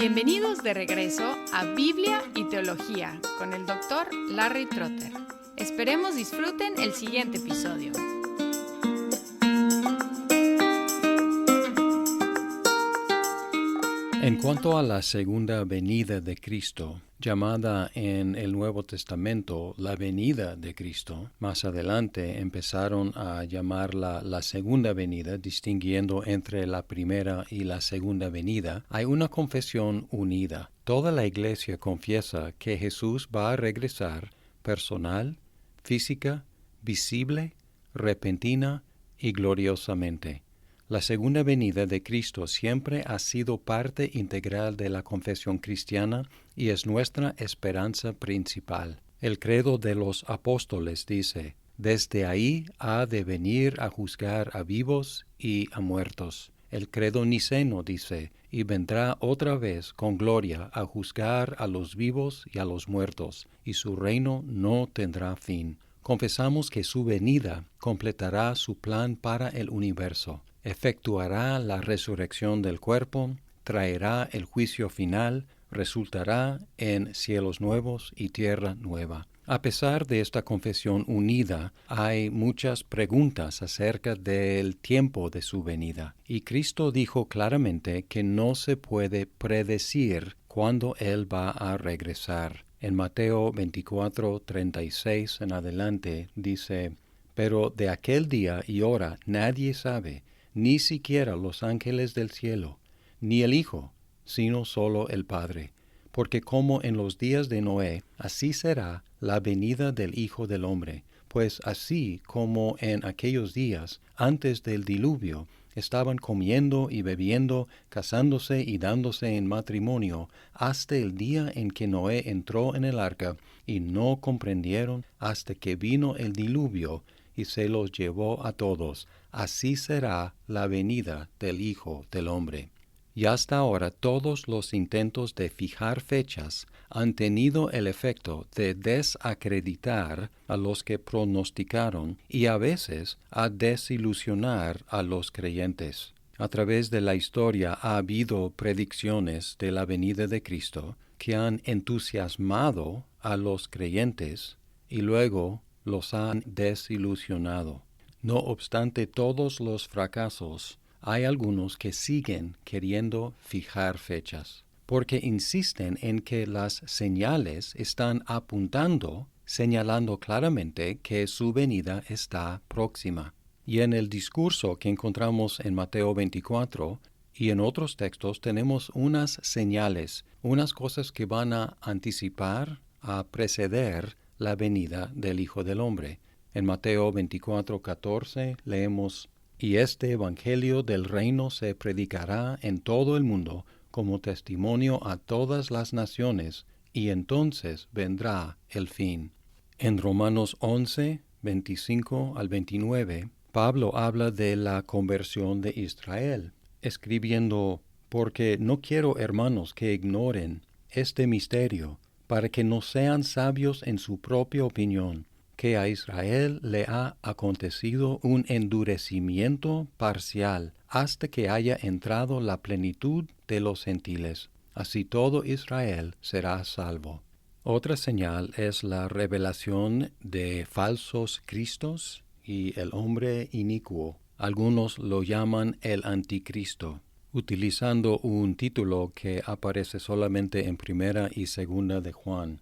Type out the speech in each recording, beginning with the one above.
Bienvenidos de regreso a Biblia y Teología con el Dr. Larry Trotter. Esperemos disfruten el siguiente episodio. En cuanto a la segunda venida de Cristo, llamada en el Nuevo Testamento la venida de Cristo, más adelante empezaron a llamarla la segunda venida, distinguiendo entre la primera y la segunda venida, hay una confesión unida. Toda la Iglesia confiesa que Jesús va a regresar personal, física, visible, repentina y gloriosamente. La segunda venida de Cristo siempre ha sido parte integral de la confesión cristiana y es nuestra esperanza principal. El credo de los apóstoles dice, «Desde ahí ha de venir a juzgar a vivos y a muertos». El credo niceno dice, «Y vendrá otra vez con gloria a juzgar a los vivos y a los muertos, y su reino no tendrá fin». Confesamos que su venida completará su plan para el universo. Efectuará la resurrección del cuerpo, traerá el juicio final, resultará en cielos nuevos y tierra nueva. A pesar de esta confesión unida, hay muchas preguntas acerca del tiempo de su venida. Y Cristo dijo claramente que no se puede predecir cuándo Él va a regresar. En Mateo 24:36 en adelante dice, «Pero de aquel día y hora nadie sabe, ni siquiera los ángeles del cielo, ni el Hijo, sino solo el Padre. Porque como en los días de Noé, así será la venida del Hijo del Hombre. Pues así como en aquellos días, antes del diluvio, estaban comiendo y bebiendo, casándose y dándose en matrimonio, hasta el día en que Noé entró en el arca, y no comprendieron hasta que vino el diluvio, y se los llevó a todos. Así será la venida del Hijo del Hombre». Y hasta ahora todos los intentos de fijar fechas han tenido el efecto de desacreditar a los que pronosticaron y a veces a desilusionar a los creyentes. A través de la historia ha habido predicciones de la venida de Cristo que han entusiasmado a los creyentes y luego los han desilusionado. No obstante todos los fracasos, hay algunos que siguen queriendo fijar fechas, porque insisten en que las señales están señalando claramente que su venida está próxima. Y en el discurso que encontramos en Mateo 24 y en otros textos tenemos unas señales, unas cosas que van a anticipar, a preceder la venida del Hijo del Hombre. En Mateo 24:14 leemos, «Y este evangelio del reino se predicará en todo el mundo como testimonio a todas las naciones, y entonces vendrá el fin». En Romanos 11:25 al 29, Pablo habla de la conversión de Israel, escribiendo, «Porque no quiero, hermanos, que ignoren este misterio, para que no sean sabios en su propia opinión, que a Israel le ha acontecido un endurecimiento parcial hasta que haya entrado la plenitud de los gentiles. Así todo Israel será salvo». Otra señal es la revelación de falsos cristos y el hombre inicuo. Algunos lo llaman el anticristo, utilizando un título que aparece solamente en Primera y Segunda de Juan.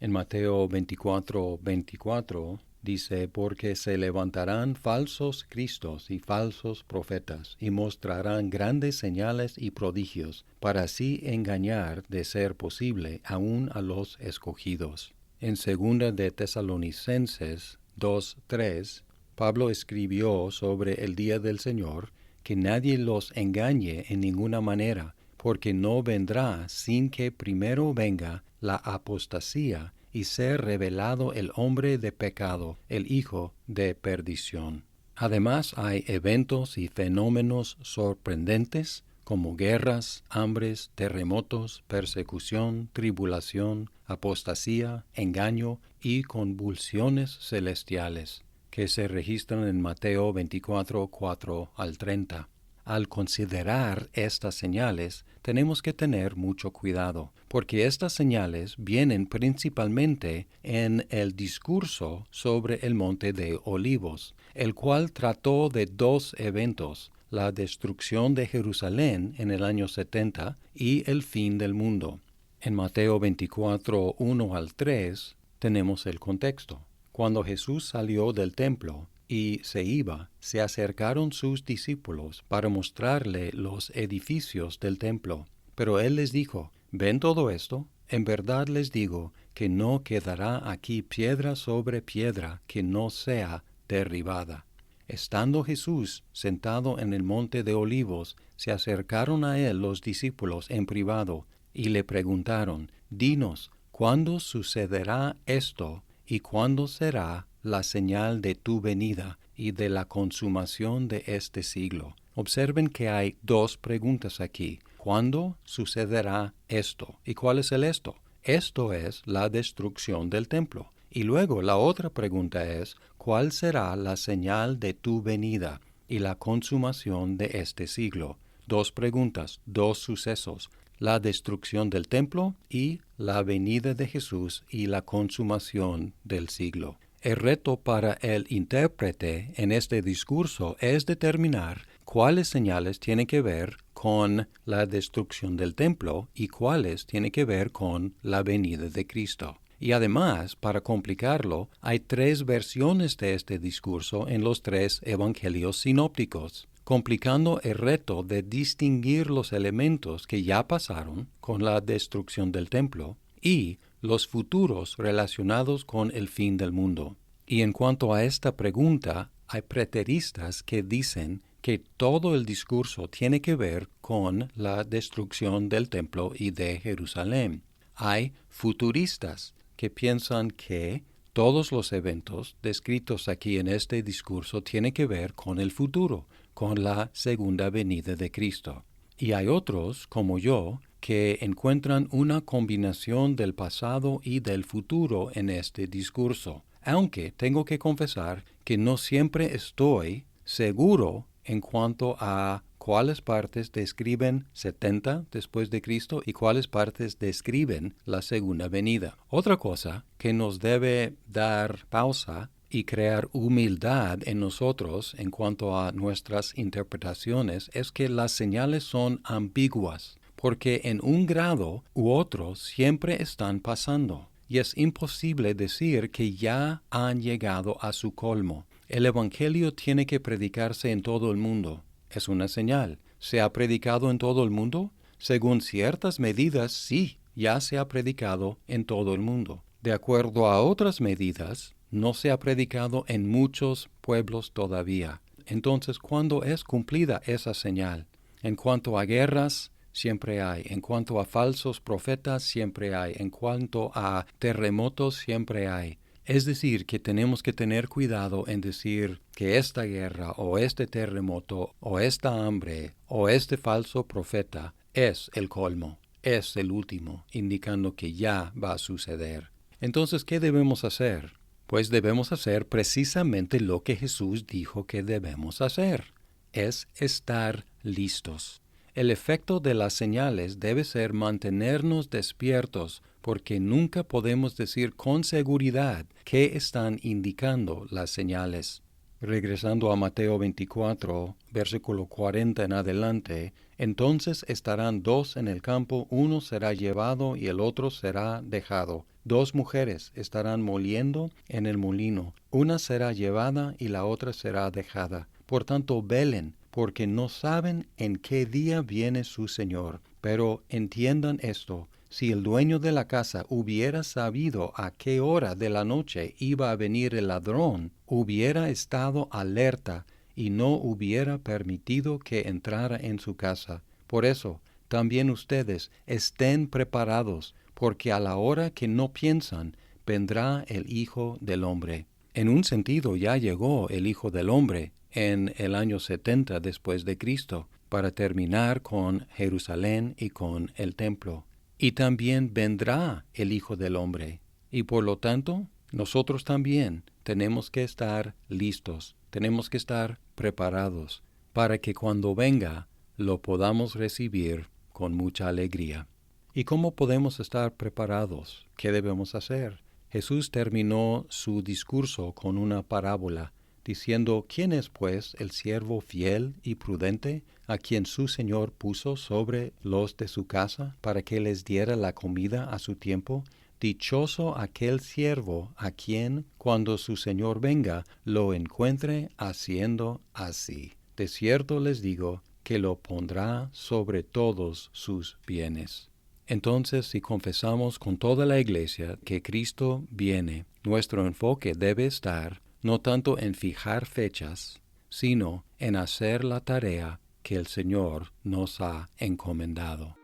En Mateo 24:24 dice, «Porque se levantarán falsos cristos y falsos profetas, y mostrarán grandes señales y prodigios, para así engañar, de ser posible, aún a los escogidos». En Segunda de Tesalonicenses 2:3, Pablo escribió sobre el día del Señor, que nadie los engañe en ninguna manera, porque no vendrá sin que primero venga la apostasía y ser revelado el hombre de pecado, el hijo de perdición. Además hay eventos y fenómenos sorprendentes como guerras, hambres, terremotos, persecución, tribulación, apostasía, engaño y convulsiones celestiales, que se registran en Mateo 24:4 al 30. al considerar estas señales, tenemos que tener mucho cuidado, porque estas señales vienen principalmente en el discurso sobre el Monte de Olivos, el cual trató de dos eventos: la destrucción de Jerusalén en el año 70 y el fin del mundo. En Mateo 24, 1 al 3, tenemos el contexto. Cuando Jesús salió del templo y se iba, se acercaron sus discípulos para mostrarle los edificios del templo. Pero él les dijo: ¿Ven todo esto? En verdad les digo que no quedará aquí piedra sobre piedra que no sea derribada. Estando Jesús sentado en el monte de Olivos, se acercaron a él los discípulos en privado y le preguntaron: Dinos, ¿cuándo sucederá esto y cuándo será la señal de tu venida y de la consumación de este siglo? Observen que hay dos preguntas aquí. ¿Cuándo sucederá esto? ¿Y cuál es el esto? Esto es la destrucción del templo. Y luego la otra pregunta es: ¿cuál será la señal de tu venida y la consumación de este siglo? Dos preguntas, dos sucesos: la destrucción del templo y la venida de Jesús y la consumación del siglo. El reto para el intérprete en este discurso es determinar cuáles señales tienen que ver con la destrucción del templo y cuáles tienen que ver con la venida de Cristo. Y además, para complicarlo, hay tres versiones de este discurso en los tres evangelios sinópticos, complicando el reto de distinguir los elementos que ya pasaron con la destrucción del templo y los futuros relacionados con el fin del mundo. Y en cuanto a esta pregunta, hay preteristas que dicen que todo el discurso tiene que ver con la destrucción del templo y de Jerusalén. Hay futuristas que piensan que todos los eventos descritos aquí en este discurso tienen que ver con el futuro, con la segunda venida de Cristo. Y hay otros, como yo, que encuentran una combinación del pasado y del futuro en este discurso, aunque tengo que confesar que no siempre estoy seguro en cuanto a cuáles partes describen 70 después de Cristo y cuáles partes describen la segunda venida. Otra cosa que nos debe dar pausa y crear humildad en nosotros en cuanto a nuestras interpretaciones es que las señales son ambiguas, porque en un grado u otro siempre están pasando, y es imposible decir que ya han llegado a su colmo. El Evangelio tiene que predicarse en todo el mundo. Es una señal. ¿Se ha predicado en todo el mundo? Según ciertas medidas, sí, ya se ha predicado en todo el mundo. De acuerdo a otras medidas, no se ha predicado en muchos pueblos todavía. Entonces, ¿cuándo es cumplida esa señal? En cuanto a guerras, siempre hay. En cuanto a falsos profetas, siempre hay. En cuanto a terremotos, siempre hay. Es decir, que tenemos que tener cuidado en decir que esta guerra o este terremoto o esta hambre o este falso profeta es el colmo, es el último, indicando que ya va a suceder. Entonces, ¿qué debemos hacer? Pues debemos hacer precisamente lo que Jesús dijo que debemos hacer, es estar listos. El efecto de las señales debe ser mantenernos despiertos, porque nunca podemos decir con seguridad qué están indicando las señales. Regresando a Mateo 24, versículo 40 en adelante, entonces estarán dos en el campo, uno será llevado y el otro será dejado. Dos mujeres estarán moliendo en el molino, una será llevada y la otra será dejada. Por tanto, velen, porque no saben en qué día viene su Señor. Pero entiendan esto: si el dueño de la casa hubiera sabido a qué hora de la noche iba a venir el ladrón, hubiera estado alerta y no hubiera permitido que entrara en su casa. Por eso, también ustedes estén preparados, porque a la hora que no piensan, vendrá el Hijo del Hombre. En un sentido, ya llegó el Hijo del Hombre en el año 70 después de Cristo, para terminar con Jerusalén y con el templo. Y también vendrá el Hijo del Hombre. Y por lo tanto, nosotros también tenemos que estar listos, tenemos que estar preparados, para que cuando venga lo podamos recibir con mucha alegría. ¿Y cómo podemos estar preparados? ¿Qué debemos hacer? Jesús terminó su discurso con una parábola, diciendo, ¿quién es pues el siervo fiel y prudente a quien su señor puso sobre los de su casa para que les diera la comida a su tiempo? Dichoso aquel siervo a quien, cuando su señor venga, lo encuentre haciendo así. De cierto les digo que lo pondrá sobre todos sus bienes. Entonces, si confesamos con toda la Iglesia que Cristo viene, nuestro enfoque debe estar no tanto en fijar fechas, sino en hacer la tarea que el Señor nos ha encomendado.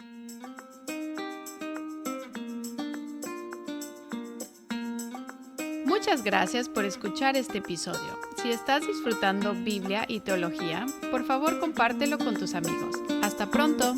Muchas gracias por escuchar este episodio. Si estás disfrutando Biblia y teología, por favor compártelo con tus amigos. ¡Hasta pronto!